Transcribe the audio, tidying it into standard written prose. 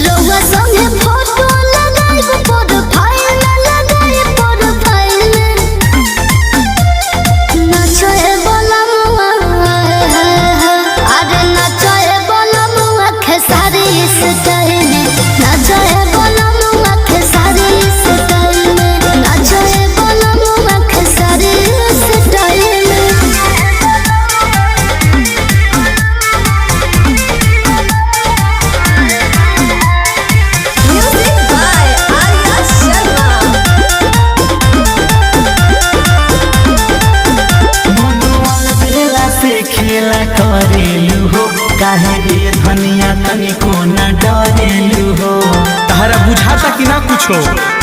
रउआ संगे फोटो लगाइब प्रोफाइल नचए बलमुआ अरे नचए बलमुआ खेसारी स्टाइल नचए बलमुआ खेसारी स्टाइल नचए बलमुआ खेसारी स्टाइल। खेला करेलू हो काहे ये धनिया तनिको न डरेलू हो। तहरा बुझाता कि ना कुछो।